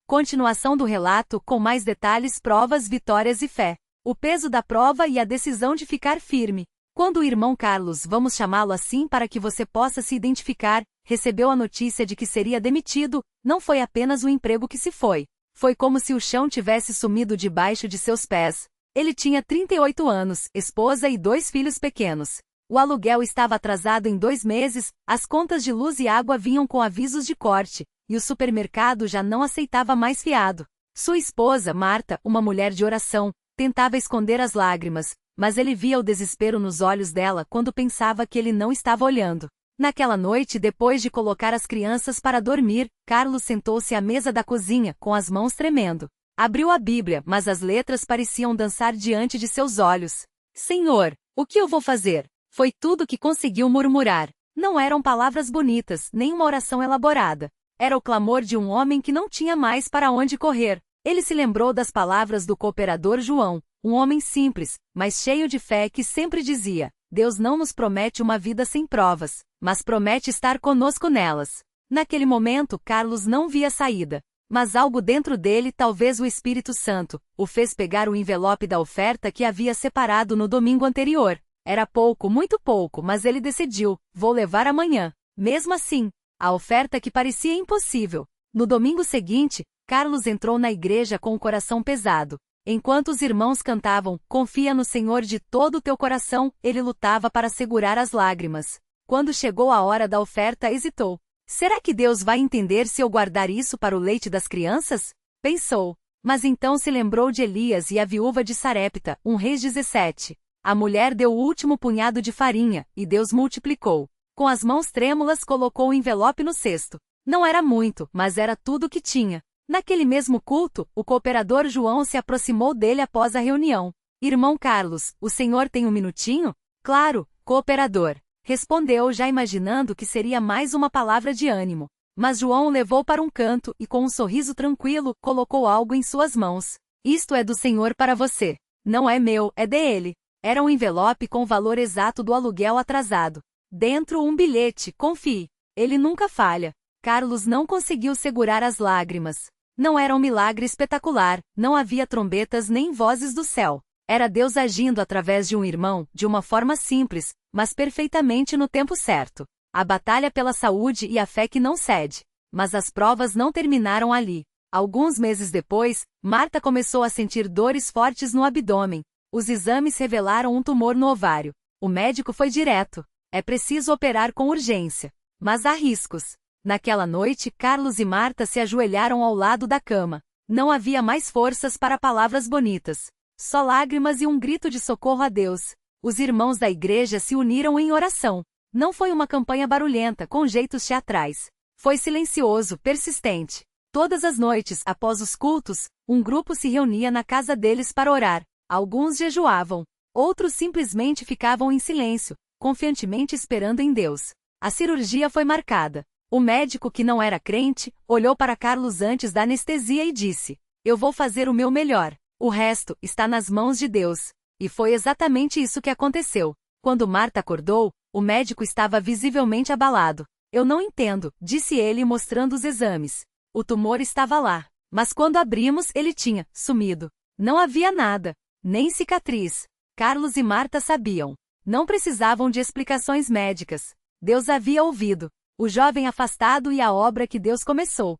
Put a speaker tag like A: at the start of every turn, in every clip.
A: Continuação do relato com mais detalhes, provas, vitórias e fé. O peso da prova e a decisão de ficar firme. Quando o irmão Carlos, vamos chamá-lo assim para que você possa se identificar, recebeu a notícia de que seria demitido, não foi apenas o emprego que se foi. Foi como se o chão tivesse sumido debaixo de seus pés. Ele tinha 38 anos, esposa e 2 filhos pequenos. O aluguel estava atrasado em 2 meses, as contas de luz e água vinham com avisos de corte, e o supermercado já não aceitava mais fiado. Sua esposa, Marta, uma mulher de oração, tentava esconder as lágrimas, mas ele via o desespero nos olhos dela quando pensava que ele não estava olhando. Naquela noite, depois de colocar as crianças para dormir, Carlos sentou-se à mesa da cozinha, com as mãos tremendo. Abriu a Bíblia, mas as letras pareciam dançar diante de seus olhos. Senhor, o que eu vou fazer? Foi tudo que conseguiu murmurar. Não eram palavras bonitas, nem uma oração elaborada. Era o clamor de um homem que não tinha mais para onde correr. Ele se lembrou das palavras do cooperador João, um homem simples, mas cheio de fé que sempre dizia: Deus não nos promete uma vida sem provas, mas promete estar conosco nelas. Naquele momento, Carlos não via saída. Mas algo dentro dele, talvez o Espírito Santo, o fez pegar o envelope da oferta que havia separado no domingo anterior. Era pouco, muito pouco, mas ele decidiu: vou levar amanhã. Mesmo assim, a oferta que parecia impossível. No domingo seguinte, Carlos entrou na igreja com o coração pesado. Enquanto os irmãos cantavam, confia no Senhor de todo o teu coração, ele lutava para segurar as lágrimas. Quando chegou a hora da oferta, hesitou. Será que Deus vai entender se eu guardar isso para o leite das crianças? Pensou. Mas então se lembrou de Elias e a viúva de Sarepta, Reis 17. A mulher deu o último punhado de farinha, e Deus multiplicou. Com as mãos trêmulas colocou o envelope no cesto. Não era muito, mas era tudo o que tinha. Naquele mesmo culto, o cooperador João se aproximou dele após a reunião. Irmão Carlos, o senhor tem um minutinho? Claro, cooperador. Respondeu, já imaginando que seria mais uma palavra de ânimo. Mas João o levou para um canto e, com um sorriso tranquilo, colocou algo em suas mãos. Isto é do Senhor para você. Não é meu, é dele. Era um envelope com o valor exato do aluguel atrasado. Dentro um bilhete, confie. Ele nunca falha. Carlos não conseguiu segurar as lágrimas. Não era um milagre espetacular, não havia trombetas nem vozes do céu. Era Deus agindo através de um irmão, de uma forma simples, mas perfeitamente no tempo certo. A batalha pela saúde e a fé que não cede. Mas as provas não terminaram ali. Alguns meses depois, Marta começou a sentir dores fortes no abdômen. Os exames revelaram um tumor no ovário. O médico foi direto. É preciso operar com urgência. Mas há riscos. Naquela noite, Carlos e Marta se ajoelharam ao lado da cama. Não havia mais forças para palavras bonitas. Só lágrimas e um grito de socorro a Deus. Os irmãos da igreja se uniram em oração. Não foi uma campanha barulhenta, com jeitos teatrais. Foi silencioso, persistente. Todas as noites, após os cultos, um grupo se reunia na casa deles para orar. Alguns jejuavam. Outros simplesmente ficavam em silêncio, confiantemente esperando em Deus. A cirurgia foi marcada. O médico, que não era crente, olhou para Carlos antes da anestesia e disse: eu vou fazer o meu melhor. O resto está nas mãos de Deus. E foi exatamente isso que aconteceu. Quando Marta acordou, o médico estava visivelmente abalado. Eu não entendo, disse ele mostrando os exames. O tumor estava lá. Mas quando abrimos, ele tinha sumido. Não havia nada. Nem cicatriz. Carlos e Marta sabiam. Não precisavam de explicações médicas. Deus havia ouvido o jovem afastado e a obra que Deus começou.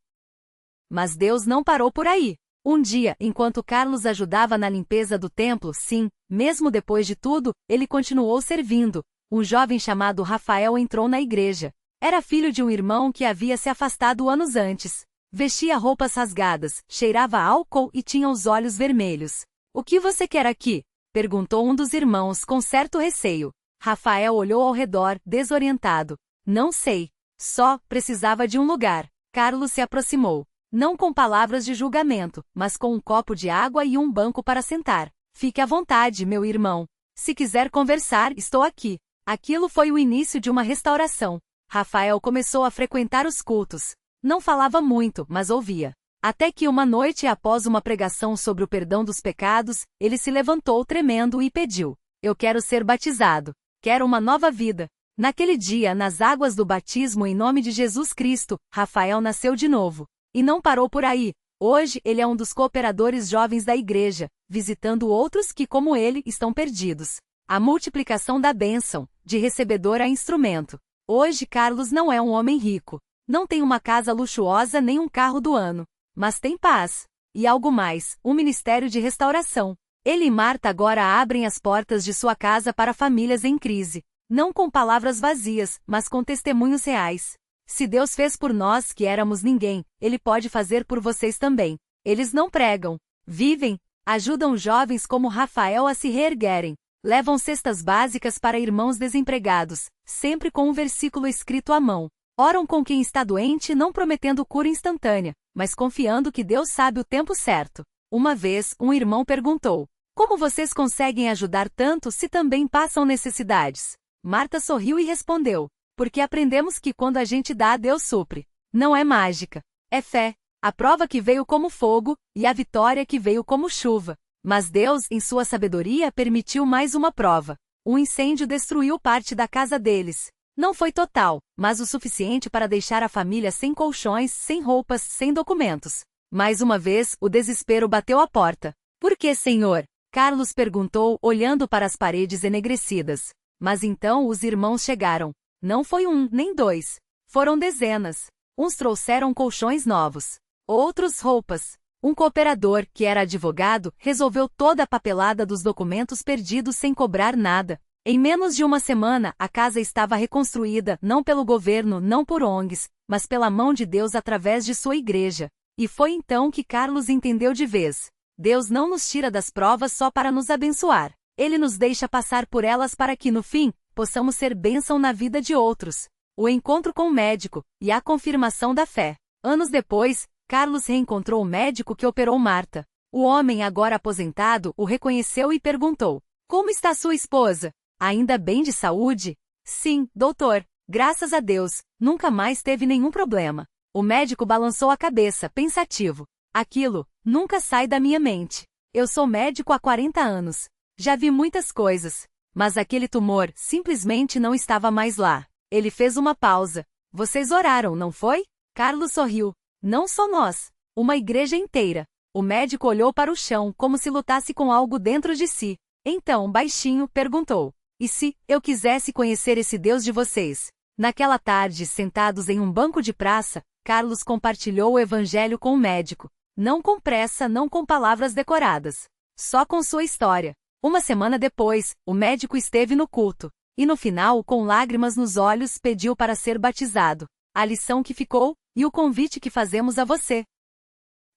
A: Mas Deus não parou por aí. Um dia, enquanto Carlos ajudava na limpeza do templo, sim, mesmo depois de tudo, ele continuou servindo. Um jovem chamado Rafael entrou na igreja. Era filho de um irmão que havia se afastado anos antes. Vestia roupas rasgadas, cheirava álcool e tinha os olhos vermelhos. O que você quer aqui? Perguntou um dos irmãos com certo receio. Rafael olhou ao redor, desorientado. Não sei. Só precisava de um lugar. Carlos se aproximou. Não com palavras de julgamento, mas com um copo de água e um banco para sentar. Fique à vontade, meu irmão. Se quiser conversar, estou aqui. Aquilo foi o início de uma restauração. Rafael começou a frequentar os cultos. Não falava muito, mas ouvia. Até que uma noite, após uma pregação sobre o perdão dos pecados, ele se levantou tremendo e pediu: eu quero ser batizado. Quero uma nova vida. Naquele dia, nas águas do batismo em nome de Jesus Cristo, Rafael nasceu de novo. E não parou por aí. Hoje ele é um dos cooperadores jovens da igreja, visitando outros que, como ele, estão perdidos. A multiplicação da bênção, de recebedor a instrumento. Hoje Carlos não é um homem rico. Não tem uma casa luxuosa nem um carro do ano. Mas tem paz. E algo mais, um ministério de restauração. Ele e Marta agora abrem as portas de sua casa para famílias em crise. Não com palavras vazias, mas com testemunhos reais. Se Deus fez por nós que éramos ninguém, Ele pode fazer por vocês também. Eles não pregam, vivem, ajudam jovens como Rafael a se reerguerem. Levam cestas básicas para irmãos desempregados, sempre com um versículo escrito à mão. Oram com quem está doente, não prometendo cura instantânea, mas confiando que Deus sabe o tempo certo. Uma vez, um irmão perguntou: como vocês conseguem ajudar tanto se também passam necessidades? Marta sorriu e respondeu: porque aprendemos que quando a gente dá, Deus supre. Não é mágica. É fé. A prova que veio como fogo, e a vitória que veio como chuva. Mas Deus, em sua sabedoria, permitiu mais uma prova. Um incêndio destruiu parte da casa deles. Não foi total, mas o suficiente para deixar a família sem colchões, sem roupas, sem documentos. Mais uma vez, o desespero bateu à porta. Por que, Senhor? Carlos perguntou, olhando para as paredes enegrecidas. Mas então os irmãos chegaram. Não foi um, nem dois. Foram dezenas. Uns trouxeram colchões novos. Outros roupas. Um cooperador, que era advogado, resolveu toda a papelada dos documentos perdidos sem cobrar nada. Em menos de uma semana, a casa estava reconstruída, não pelo governo, não por ONGs, mas pela mão de Deus através de sua igreja. E foi então que Carlos entendeu de vez. Deus não nos tira das provas só para nos abençoar. Ele nos deixa passar por elas para que, no fim, possamos ser bênção na vida de outros. O encontro com o médico, e a confirmação da fé. Anos depois, Carlos reencontrou o médico que operou Marta. O homem, agora aposentado, o reconheceu e perguntou: como está sua esposa? Ainda bem de saúde? Sim, doutor. Graças a Deus, nunca mais teve nenhum problema. O médico balançou a cabeça, pensativo. Aquilo nunca sai da minha mente. Eu sou médico há 40 anos. Já vi muitas coisas. Mas aquele tumor simplesmente não estava mais lá. Ele fez uma pausa. Vocês oraram, não foi? Carlos sorriu. Não só nós. Uma igreja inteira. O médico olhou para o chão, como se lutasse com algo dentro de si. Então, baixinho, perguntou: e se eu quisesse conhecer esse Deus de vocês? Naquela tarde, sentados em um banco de praça, Carlos compartilhou o evangelho com o médico. Não com pressa, não com palavras decoradas. Só com sua história. Uma semana depois, o médico esteve no culto. E no final, com lágrimas nos olhos, pediu para ser batizado. A lição que ficou, e o convite que fazemos a você.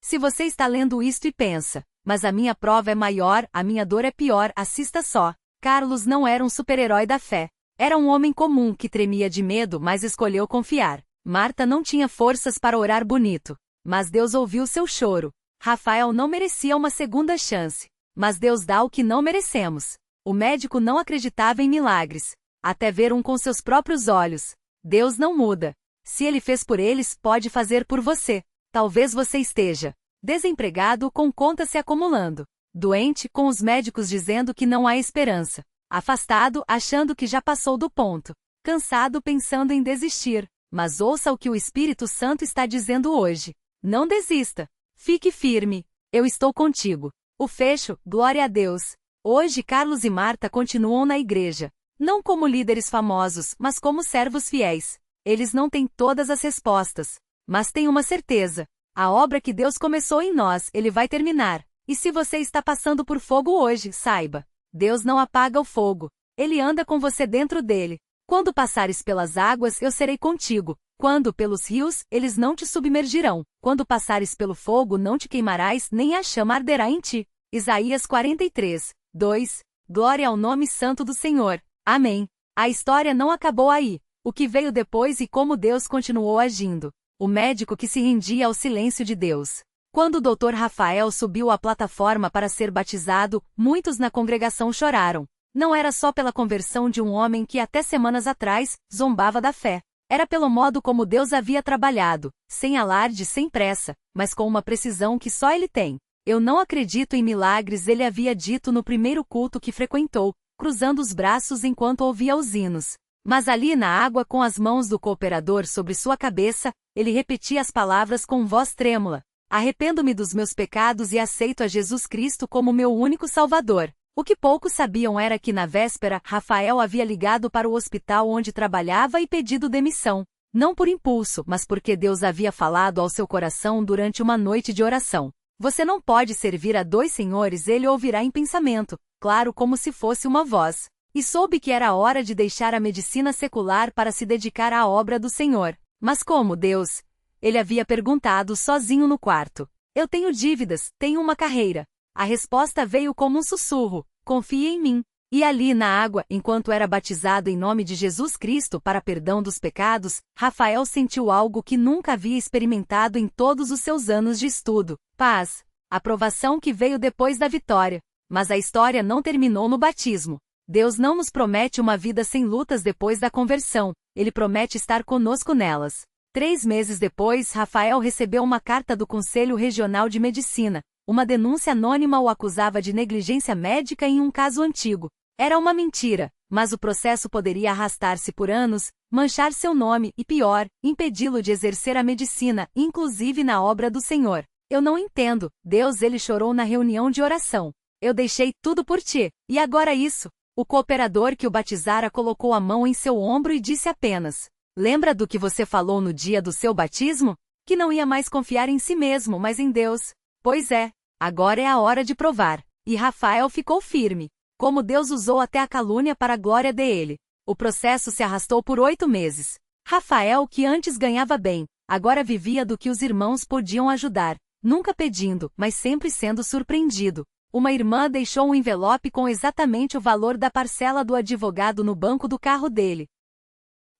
A: Se você está lendo isto e pensa: mas a minha prova é maior, a minha dor é pior, assista só. Carlos não era um super-herói da fé. Era um homem comum que tremia de medo, mas escolheu confiar. Marta não tinha forças para orar bonito. Mas Deus ouviu seu choro. Rafael não merecia uma segunda chance. Mas Deus dá o que não merecemos. O médico não acreditava em milagres. Até ver um com seus próprios olhos. Deus não muda. Se Ele fez por eles, pode fazer por você. Talvez você esteja desempregado, com contas se acumulando. Doente, com os médicos dizendo que não há esperança. Afastado, achando que já passou do ponto. Cansado, pensando em desistir. Mas ouça o que o Espírito Santo está dizendo hoje. Não desista. Fique firme. Eu estou contigo. O fecho, glória a Deus. Hoje Carlos e Marta continuam na igreja. Não como líderes famosos, mas como servos fiéis. Eles não têm todas as respostas. Mas têm uma certeza. A obra que Deus começou em nós, Ele vai terminar. E se você está passando por fogo hoje, saiba. Deus não apaga o fogo. Ele anda com você dentro dele. Quando passares pelas águas, eu serei contigo. Quando pelos rios, eles não te submergirão. Quando passares pelo fogo, não te queimarás, nem a chama arderá em ti. Isaías 43, 2. Glória ao nome santo do Senhor. Amém. A história não acabou aí. O que veio depois e como Deus continuou agindo. O médico que se rendia ao silêncio de Deus. Quando o Dr. Rafael subiu à plataforma para ser batizado, muitos na congregação choraram. Não era só pela conversão de um homem que até semanas atrás zombava da fé. Era pelo modo como Deus havia trabalhado, sem alarde, sem pressa, mas com uma precisão que só Ele tem. Eu não acredito em milagres, ele havia dito no primeiro culto que frequentou, cruzando os braços enquanto ouvia os hinos. Mas ali na água, com as mãos do cooperador sobre sua cabeça, ele repetia as palavras com voz trêmula. Arrependo-me dos meus pecados e aceito a Jesus Cristo como meu único Salvador. O que poucos sabiam era que na véspera, Rafael havia ligado para o hospital onde trabalhava e pedido demissão. Não por impulso, mas porque Deus havia falado ao seu coração durante uma noite de oração. Você não pode servir a dois senhores, ele ouvirá em pensamento, claro, como se fosse uma voz. E soube que era hora de deixar a medicina secular para se dedicar à obra do Senhor. Mas como, Deus? Ele havia perguntado sozinho no quarto. Eu tenho dívidas, tenho uma carreira. A resposta veio como um sussurro: confie em mim. E ali na água, enquanto era batizado em nome de Jesus Cristo para perdão dos pecados, Rafael sentiu algo que nunca havia experimentado em todos os seus anos de estudo: paz. Aprovação que veio depois da vitória. Mas a história não terminou no batismo. Deus não nos promete uma vida sem lutas depois da conversão, Ele promete estar conosco nelas. 3 meses depois, Rafael recebeu uma carta do Conselho Regional de Medicina. Uma denúncia anônima o acusava de negligência médica em um caso antigo. Era uma mentira, mas o processo poderia arrastar-se por anos, manchar seu nome e, pior, impedi-lo de exercer a medicina, inclusive na obra do Senhor. Eu não entendo, Deus, ele chorou na reunião de oração. Eu deixei tudo por ti, e agora isso? O cooperador que o batizara colocou a mão em seu ombro e disse apenas: lembra do que você falou no dia do seu batismo? Que não ia mais confiar em si mesmo, mas em Deus. Pois é, agora é a hora de provar. E Rafael ficou firme. Como Deus usou até a calúnia para a glória dele. O processo se arrastou por 8 meses. Rafael, que antes ganhava bem, agora vivia do que os irmãos podiam ajudar, nunca pedindo, mas sempre sendo surpreendido. Uma irmã deixou um envelope com exatamente o valor da parcela do advogado no banco do carro dele.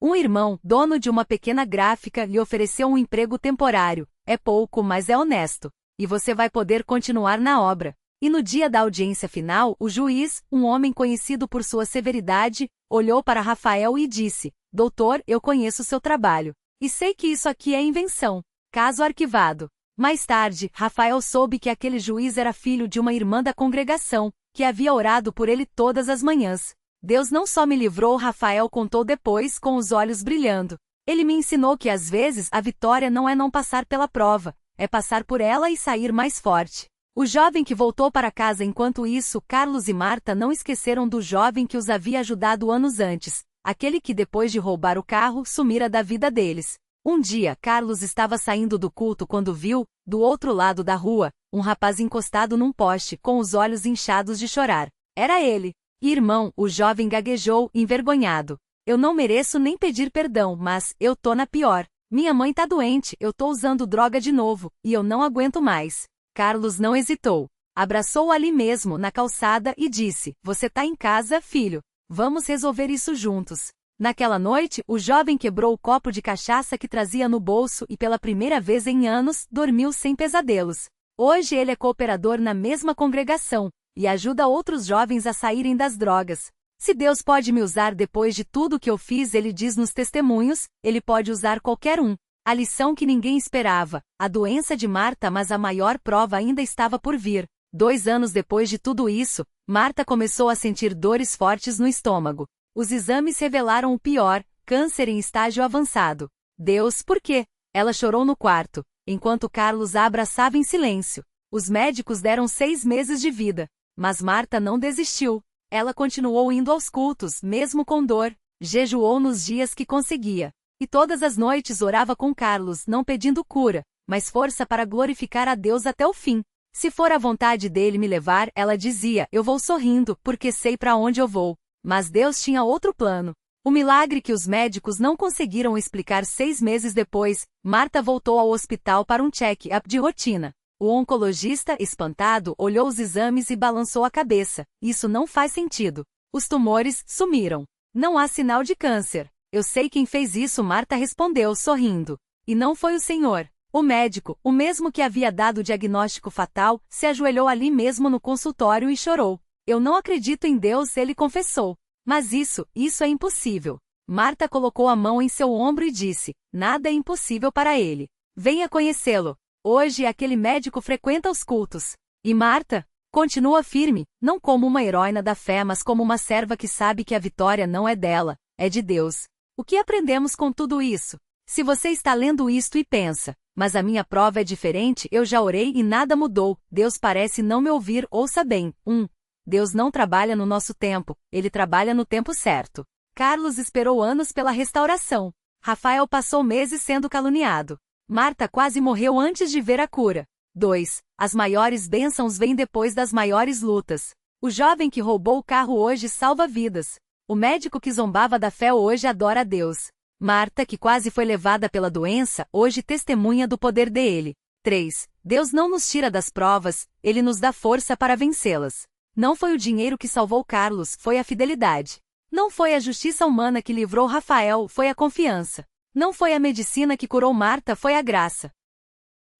A: Um irmão, dono de uma pequena gráfica, lhe ofereceu um emprego temporário. É pouco, mas é honesto. E você vai poder continuar na obra. E no dia da audiência final, o juiz, um homem conhecido por sua severidade, olhou para Rafael e disse: doutor, eu conheço seu trabalho. E sei que isso aqui é invenção. Caso arquivado. Mais tarde, Rafael soube que aquele juiz era filho de uma irmã da congregação, que havia orado por ele todas as manhãs. Deus não só me livrou, Rafael contou depois com os olhos brilhando. Ele me ensinou que às vezes a vitória não é não passar pela prova, é passar por ela e sair mais forte. O jovem que voltou para casa enquanto isso, Carlos e Marta não esqueceram do jovem que os havia ajudado anos antes, aquele que depois de roubar o carro, sumira da vida deles. Um dia, Carlos estava saindo do culto quando viu, do outro lado da rua, um rapaz encostado num poste, com os olhos inchados de chorar. Era ele. Irmão, o jovem gaguejou, envergonhado. Eu não mereço nem pedir perdão, mas eu tô na pior. Minha mãe tá doente, eu tô usando droga de novo, e eu não aguento mais. Carlos não hesitou. Abraçou-o ali mesmo, na calçada, e disse: você tá em casa, filho. Vamos resolver isso juntos. Naquela noite, o jovem quebrou o copo de cachaça que trazia no bolso e pela primeira vez em anos, dormiu sem pesadelos. Hoje ele é cooperador na mesma congregação, e ajuda outros jovens a saírem das drogas. Se Deus pode me usar depois de tudo que eu fiz, ele diz nos testemunhos, ele pode usar qualquer um. A lição que ninguém esperava, a doença de Marta, mas a maior prova ainda estava por vir. 2 anos depois de tudo isso, Marta começou a sentir dores fortes no estômago. Os exames revelaram o pior, câncer em estágio avançado. Deus, por quê? Ela chorou no quarto, enquanto Carlos a abraçava em silêncio. Os médicos deram 6 meses de vida. Mas Marta não desistiu. Ela continuou indo aos cultos, mesmo com dor. Jejuou nos dias que conseguia. E todas as noites orava com Carlos, não pedindo cura, mas força para glorificar a Deus até o fim. Se for a vontade dele me levar, ela dizia, eu vou sorrindo, porque sei para onde eu vou. Mas Deus tinha outro plano. O milagre que os médicos não conseguiram explicar 6 meses depois, Marta voltou ao hospital para um check-up de rotina. O oncologista, espantado, olhou os exames e balançou a cabeça. Isso não faz sentido. Os tumores sumiram. Não há sinal de câncer. Eu sei quem fez isso, Marta respondeu, sorrindo. E não foi o Senhor. O médico, o mesmo que havia dado o diagnóstico fatal, se ajoelhou ali mesmo no consultório e chorou. Eu não acredito em Deus, ele confessou. Mas isso é impossível. Marta colocou a mão em seu ombro e disse, nada é impossível para ele. Venha conhecê-lo. Hoje aquele médico frequenta os cultos. E Marta? Continua firme, não como uma heroína da fé, mas como uma serva que sabe que a vitória não é dela, é de Deus. O que aprendemos com tudo isso? Se você está lendo isto e pensa, Mas a minha prova é diferente, eu já orei e nada mudou, Deus parece não me ouvir, ouça bem. 1. Deus não trabalha no nosso tempo, Ele trabalha no tempo certo. Carlos esperou anos pela restauração. Rafael passou meses sendo caluniado. Marta quase morreu antes de ver a cura. 2. As maiores bênçãos vêm depois das maiores lutas. O jovem que roubou o carro hoje salva vidas. O médico que zombava da fé hoje adora a Deus. Marta, que quase foi levada pela doença, hoje testemunha do poder dele. 3. Deus não nos tira das provas, Ele nos dá força para vencê-las. Não foi o dinheiro que salvou Carlos, foi a fidelidade. Não foi a justiça humana que livrou Rafael, foi a confiança. Não foi a medicina que curou Marta, foi a graça.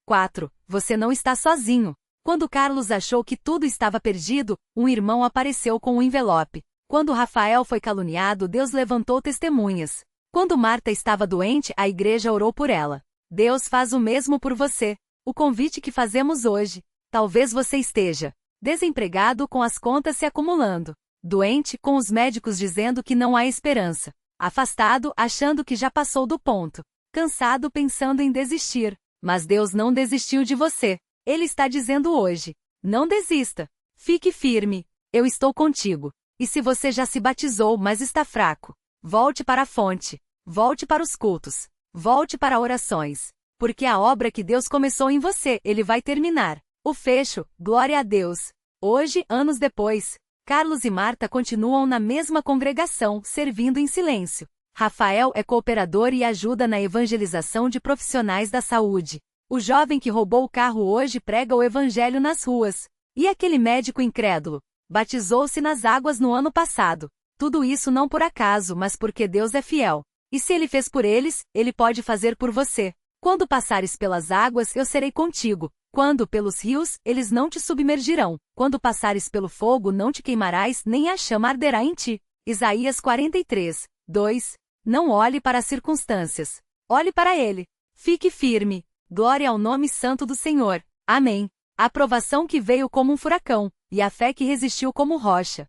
A: 4. Você não está sozinho. Quando Carlos achou que tudo estava perdido, um irmão apareceu com um envelope. Quando Rafael foi caluniado, Deus levantou testemunhas. Quando Marta estava doente, a igreja orou por ela. Deus faz o mesmo por você. O convite que fazemos hoje. Talvez você esteja desempregado com as contas se acumulando. Doente, com os médicos dizendo que não há esperança. Afastado, achando que já passou do ponto. Cansado, pensando em desistir. Mas Deus não desistiu de você. Ele está dizendo hoje: não desista. Fique firme. Eu estou contigo. E se você já se batizou, mas está fraco, volte para a fonte. Volte para os cultos. Volte para orações. Porque a obra que Deus começou em você, Ele vai terminar. O fecho, glória a Deus. Hoje, anos depois, Carlos e Marta continuam na mesma congregação, servindo em silêncio. Rafael é cooperador e ajuda na evangelização de profissionais da saúde. O jovem que roubou o carro hoje prega o evangelho nas ruas. E aquele médico incrédulo? Batizou-se nas águas no ano passado. Tudo isso não por acaso, mas porque Deus é fiel. E se Ele fez por eles, Ele pode fazer por você. Quando passares pelas águas, eu serei contigo. Quando pelos rios, eles não te submergirão. Quando passares pelo fogo, não te queimarás, nem a chama arderá em ti. Isaías 43, 2. Não olhe para as circunstâncias. Olhe para Ele. Fique firme. Glória ao nome santo do Senhor. Amém. A aprovação que veio como um furacão, e a fé que resistiu como rocha.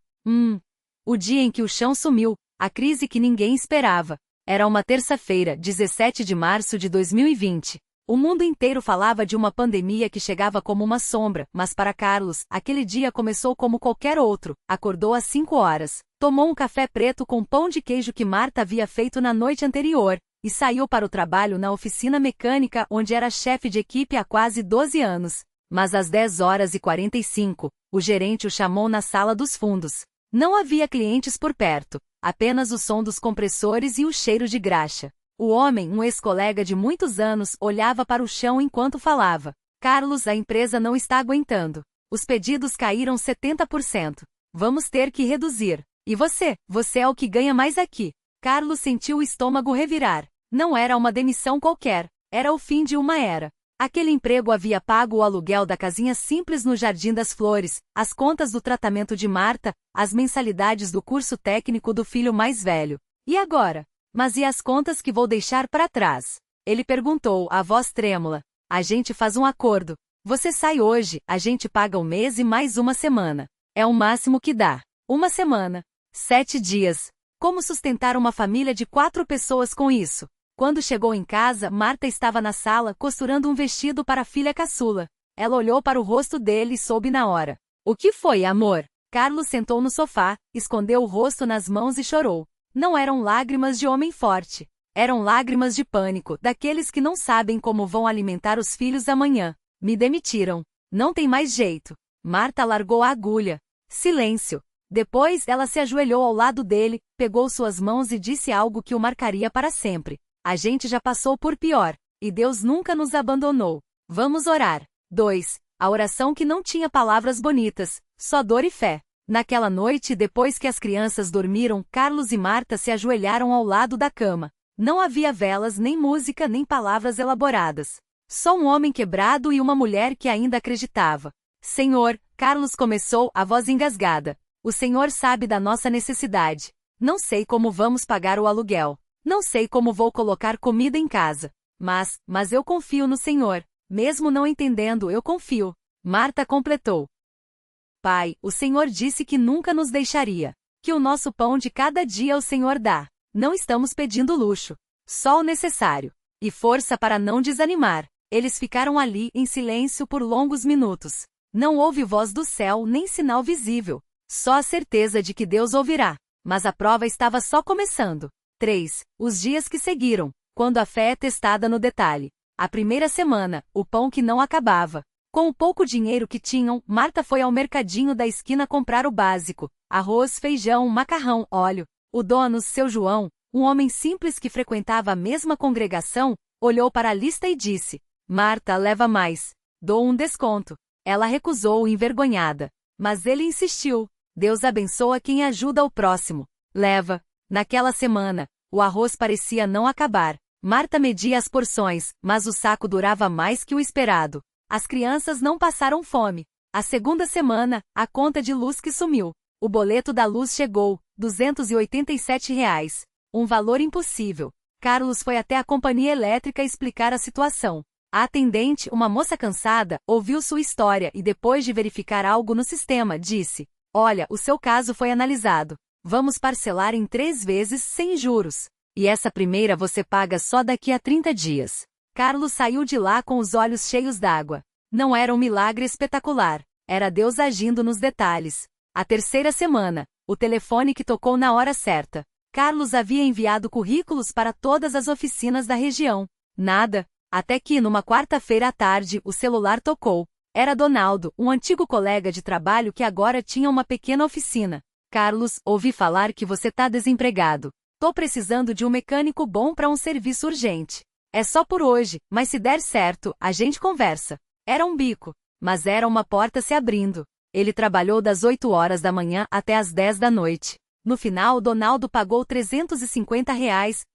A: O dia em que o chão sumiu, a crise que ninguém esperava. Era uma terça-feira, 17 de março de 2020. O mundo inteiro falava de uma pandemia que chegava como uma sombra, mas para Carlos, aquele dia começou como qualquer outro. Acordou às 5 horas, tomou um café preto com pão de queijo que Marta havia feito na noite anterior, e saiu para o trabalho na oficina mecânica onde era chefe de equipe há quase 12 anos. Mas às 10h45, o gerente o chamou na sala dos fundos. Não havia clientes por perto, apenas o som dos compressores e o cheiro de graxa. O homem, um ex-colega de muitos anos, olhava para o chão enquanto falava. Carlos, a empresa não está aguentando. Os pedidos caíram 70%. Vamos ter que reduzir. E você? Você é o que ganha mais aqui. Carlos sentiu o estômago revirar. Não era uma demissão qualquer. Era o fim de uma era. Aquele emprego havia pago o aluguel da casinha simples no Jardim das Flores, as contas do tratamento de Marta, as mensalidades do curso técnico do filho mais velho. E agora? Mas e as contas que vou deixar para trás? Ele perguntou, a voz trêmula. A gente faz um acordo. Você sai hoje, a gente paga um mês e mais uma semana. É o máximo que dá. Uma semana. 7 dias. Como sustentar uma família de 4 pessoas com isso? Quando chegou em casa, Marta estava na sala costurando um vestido para a filha caçula. Ela olhou para o rosto dele e soube na hora. O que foi, amor? Carlos sentou no sofá, escondeu o rosto nas mãos e chorou. Não eram lágrimas de homem forte. Eram lágrimas de pânico, daqueles que não sabem como vão alimentar os filhos amanhã. Me demitiram. Não tem mais jeito. Marta largou a agulha. Silêncio. Depois, ela se ajoelhou ao lado dele, pegou suas mãos e disse algo que o marcaria para sempre. A gente já passou por pior, e Deus nunca nos abandonou. Vamos orar. 2. A oração que não tinha palavras bonitas, só dor e fé. Naquela noite, depois que as crianças dormiram, Carlos e Marta se ajoelharam ao lado da cama. Não havia velas, nem música, nem palavras elaboradas. Só um homem quebrado e uma mulher que ainda acreditava. Senhor, Carlos começou, a voz engasgada. O Senhor sabe da nossa necessidade. Não sei como vamos pagar o aluguel. Não sei como vou colocar comida em casa. Mas eu confio no Senhor. Mesmo não entendendo, eu confio. Marta completou. Pai, o Senhor disse que nunca nos deixaria. Que o nosso pão de cada dia o Senhor dá. Não estamos pedindo luxo. Só o necessário. E força para não desanimar. Eles ficaram ali em silêncio por longos minutos. Não houve voz do céu nem sinal visível. Só a certeza de que Deus ouvirá. Mas a prova estava só começando. 3. Os dias que seguiram, quando a fé é testada no detalhe. A primeira semana, o pão que não acabava. Com o pouco dinheiro que tinham, Marta foi ao mercadinho da esquina comprar o básico: arroz, feijão, macarrão, óleo. O dono, seu João, um homem simples que frequentava a mesma congregação, olhou para a lista e disse: Marta, leva mais. Dou um desconto. Ela recusou, envergonhada. Mas ele insistiu. Deus abençoa quem ajuda o próximo. Leva. Naquela semana, o arroz parecia não acabar. Marta media as porções, mas o saco durava mais que o esperado. As crianças não passaram fome. A segunda semana, a conta de luz que sumiu. O boleto da luz chegou, R$ 287. Um valor impossível. Carlos foi até a companhia elétrica explicar a situação. A atendente, uma moça cansada, ouviu sua história e depois de verificar algo no sistema, disse: Olha, o seu caso foi analisado. Vamos parcelar em 3 vezes sem juros. E essa primeira você paga só daqui a 30 dias. Carlos saiu de lá com os olhos cheios d'água. Não era um milagre espetacular. Era Deus agindo nos detalhes. A terceira semana, o telefone que tocou na hora certa. Carlos havia enviado currículos para todas as oficinas da região. Nada. Até que, numa quarta-feira à tarde, o celular tocou. Era Donaldo, um antigo colega de trabalho que agora tinha uma pequena oficina. Carlos, ouvi falar que você tá desempregado. Tô precisando de um mecânico bom para um serviço urgente. É só por hoje, mas se der certo, a gente conversa. Era um bico, mas era uma porta se abrindo. Ele trabalhou das 8 horas da manhã até as 10 da noite. No final, Donaldo pagou R$ 350,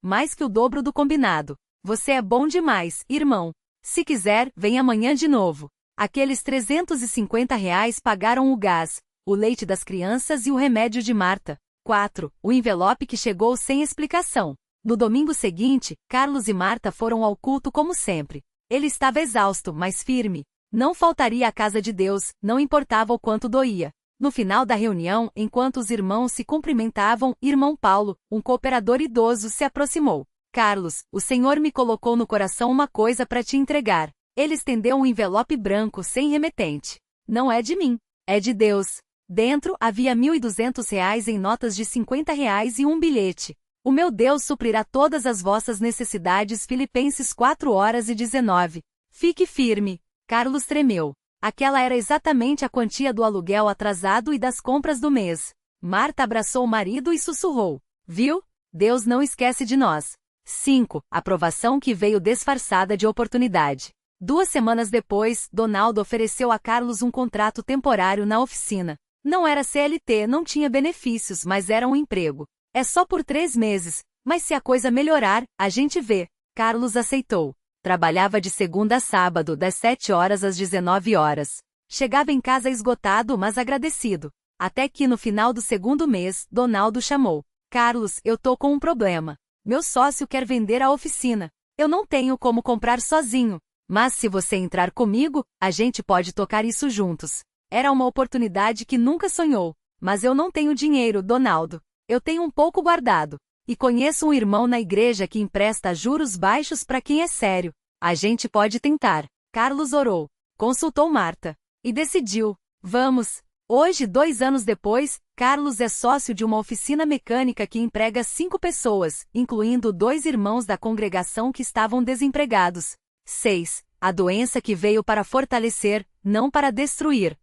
A: mais que o dobro do combinado. Você é bom demais, irmão. Se quiser, vem amanhã de novo. Aqueles R$ 350 pagaram o gás, o leite das crianças e o remédio de Marta. 4. O envelope que chegou sem explicação. No domingo seguinte, Carlos e Marta foram ao culto como sempre. Ele estava exausto, mas firme. Não faltaria à casa de Deus, não importava o quanto doía. No final da reunião, enquanto os irmãos se cumprimentavam, irmão Paulo, um cooperador idoso, se aproximou. Carlos, o Senhor me colocou no coração uma coisa para te entregar. Ele estendeu um envelope branco sem remetente. Não é de mim, é de Deus. Dentro havia R$ 1.200 em notas de R$ 50 e um bilhete. O meu Deus suprirá todas as vossas necessidades. Filipenses 4:19. Fique firme. Carlos tremeu. Aquela era exatamente a quantia do aluguel atrasado e das compras do mês. Marta abraçou o marido e sussurrou: Viu? Deus não esquece de nós. 5. Aprovação que veio disfarçada de oportunidade. 2 semanas depois, Donaldo ofereceu a Carlos um contrato temporário na oficina. Não era CLT, não tinha benefícios, mas era um emprego. É só por 3 meses, mas se a coisa melhorar, a gente vê. Carlos aceitou. Trabalhava de segunda a sábado, das 7 horas às 19 horas. Chegava em casa esgotado, mas agradecido. Até que no final do 2º mês, Donaldo chamou. Carlos, eu tô com um problema. Meu sócio quer vender a oficina. Eu não tenho como comprar sozinho. Mas se você entrar comigo, a gente pode tocar isso juntos. Era uma oportunidade que nunca sonhou. Mas eu não tenho dinheiro, Donaldo. Eu tenho um pouco guardado. E conheço um irmão na igreja que empresta a juros baixos para quem é sério. A gente pode tentar. Carlos orou. Consultou Marta. E decidiu. Vamos. Hoje, 2 anos depois, Carlos é sócio de uma oficina mecânica que emprega 5 pessoas, incluindo 2 irmãos da congregação que estavam desempregados. 6. A doença que veio para fortalecer, não para destruir.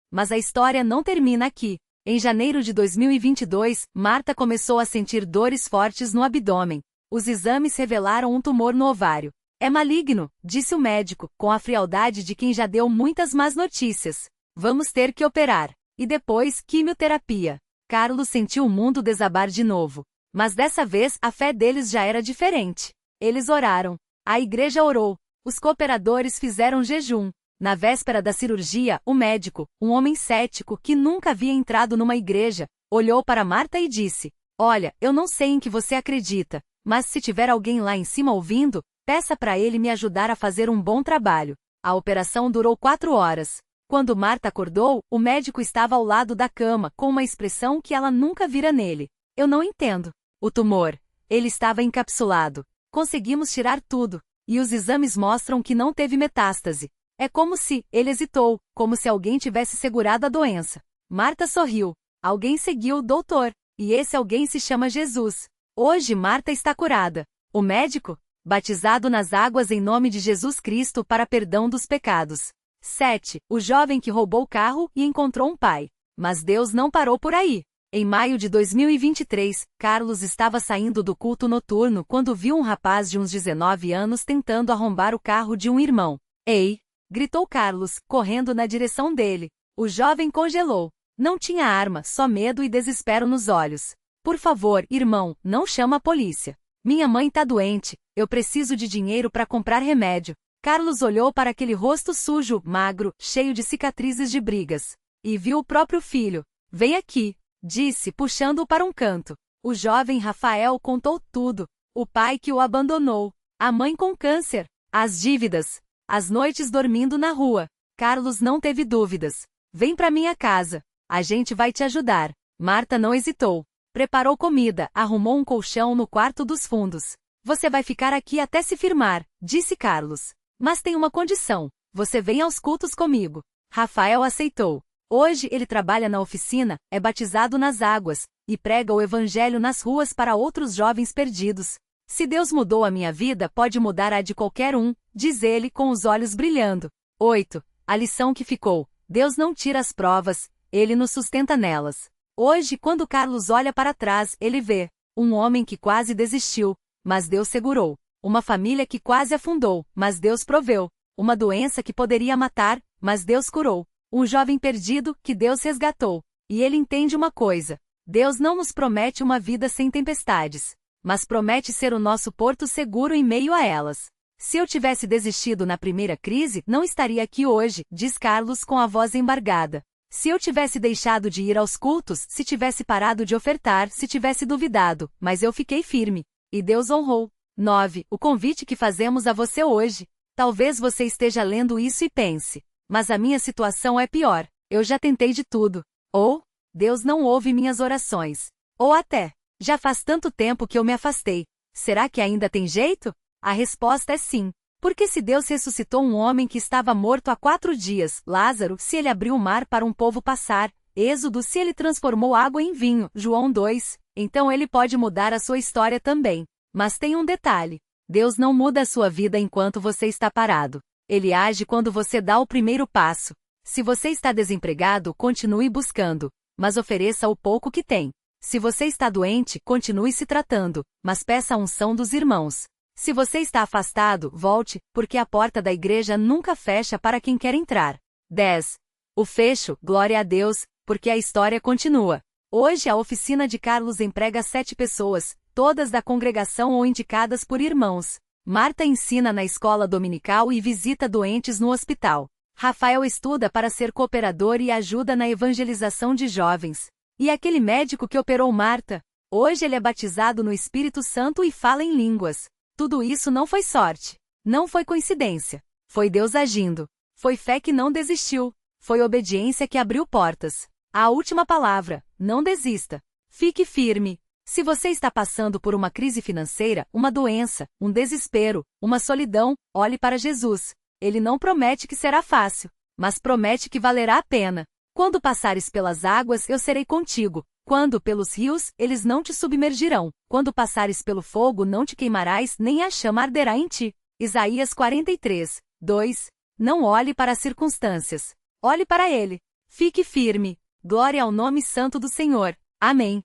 A: Mas a história não termina aqui. Em janeiro de 2022, Marta começou a sentir dores fortes no abdômen. Os exames revelaram um tumor no ovário. É maligno, disse o médico, com a frialdade de quem já deu muitas más notícias. Vamos ter que operar. E depois, quimioterapia. Carlos sentiu o mundo desabar de novo. Mas dessa vez, a fé deles já era diferente. Eles oraram. A igreja orou. Os cooperadores fizeram jejum. Na véspera da cirurgia, o médico, um homem cético que nunca havia entrado numa igreja, olhou para Marta e disse: Olha, eu não sei em que você acredita, mas se tiver alguém lá em cima ouvindo, peça para ele me ajudar a fazer um bom trabalho. A operação durou 4 horas. Quando Marta acordou, o médico estava ao lado da cama, com uma expressão que ela nunca vira nele. Eu não entendo. O tumor. Ele estava encapsulado. Conseguimos tirar tudo. e os exames mostram que não teve metástase. É como se ele hesitou, como se alguém tivesse segurado a doença. Marta sorriu. Alguém seguiu o doutor, e esse alguém se chama Jesus. Hoje Marta está curada. O médico? Batizado nas águas em nome de Jesus Cristo para perdão dos pecados. 7. O jovem que roubou o carro e encontrou um pai. Mas Deus não parou por aí. Em maio de 2023, Carlos estava saindo do culto noturno quando viu um rapaz de uns 19 anos tentando arrombar o carro de um irmão. Ei! Gritou Carlos, correndo na direção dele. O jovem congelou. Não tinha arma, só medo e desespero nos olhos. Por favor, irmão, não chama a polícia. Minha mãe tá doente, eu preciso de dinheiro para comprar remédio. Carlos olhou para aquele rosto sujo, magro, cheio de cicatrizes de brigas. E viu o próprio filho. Vem aqui, disse, puxando-o para um canto. O jovem Rafael contou tudo. O pai que o abandonou. A mãe com câncer. As dívidas. As noites dormindo na rua. Carlos não teve dúvidas. Vem para minha casa. A gente vai te ajudar. Marta não hesitou. Preparou comida, arrumou um colchão no quarto dos fundos. Você vai ficar aqui até se firmar, disse Carlos. Mas tem uma condição. Você vem aos cultos comigo. Rafael aceitou. Hoje ele trabalha na oficina, é batizado nas águas, e prega o evangelho nas ruas para outros jovens perdidos. Se Deus mudou a minha vida, pode mudar a de qualquer um, diz ele com os olhos brilhando. 8. A lição que ficou. Deus não tira as provas, ele nos sustenta nelas. Hoje, quando Carlos olha para trás, ele vê um homem que quase desistiu, mas Deus segurou. Uma família que quase afundou, mas Deus proveu. Uma doença que poderia matar, mas Deus curou. Um jovem perdido, que Deus resgatou. E ele entende uma coisa. Deus não nos promete uma vida sem tempestades, mas promete ser o nosso porto seguro em meio a elas. Se eu tivesse desistido na primeira crise, não estaria aqui hoje, diz Carlos com a voz embargada. Se eu tivesse deixado de ir aos cultos, se tivesse parado de ofertar, se tivesse duvidado, mas eu fiquei firme. E Deus honrou. 9. O convite que fazemos a você hoje. Talvez você esteja lendo isso e pense, mas a minha situação é pior. Eu já tentei de tudo. Ou, Deus não ouve minhas orações. Ou até, já faz tanto tempo que eu me afastei. Será que ainda tem jeito? A resposta é sim. Porque se Deus ressuscitou um homem que estava morto há 4 dias, Lázaro, se ele abriu o mar para um povo passar, Êxodo, se ele transformou água em vinho, João 2, então ele pode mudar a sua história também. Mas tem um detalhe. Deus não muda a sua vida enquanto você está parado. Ele age quando você dá o primeiro passo. Se você está desempregado, continue buscando, mas ofereça o pouco que tem. Se você está doente, continue se tratando, mas peça a unção dos irmãos. Se você está afastado, volte, porque a porta da igreja nunca fecha para quem quer entrar. 10. O fecho, glória a Deus, porque a história continua. Hoje a oficina de Carlos emprega 7 pessoas, todas da congregação ou indicadas por irmãos. Marta ensina na escola dominical e visita doentes no hospital. Rafael estuda para ser cooperador e ajuda na evangelização de jovens. E aquele médico que operou Marta? Hoje ele é batizado no Espírito Santo e fala em línguas. Tudo isso não foi sorte. Não foi coincidência. Foi Deus agindo. Foi fé que não desistiu. Foi obediência que abriu portas. A última palavra: não desista. Fique firme. Se você está passando por uma crise financeira, uma doença, um desespero, uma solidão, olhe para Jesus. Ele não promete que será fácil, mas promete que valerá a pena. Quando passares pelas águas, eu serei contigo. Quando pelos rios, eles não te submergirão. Quando passares pelo fogo, não te queimarás, nem a chama arderá em ti. Isaías 43, 2. Não olhe para as circunstâncias. Olhe para ele. Fique firme. Glória ao nome santo do Senhor. Amém.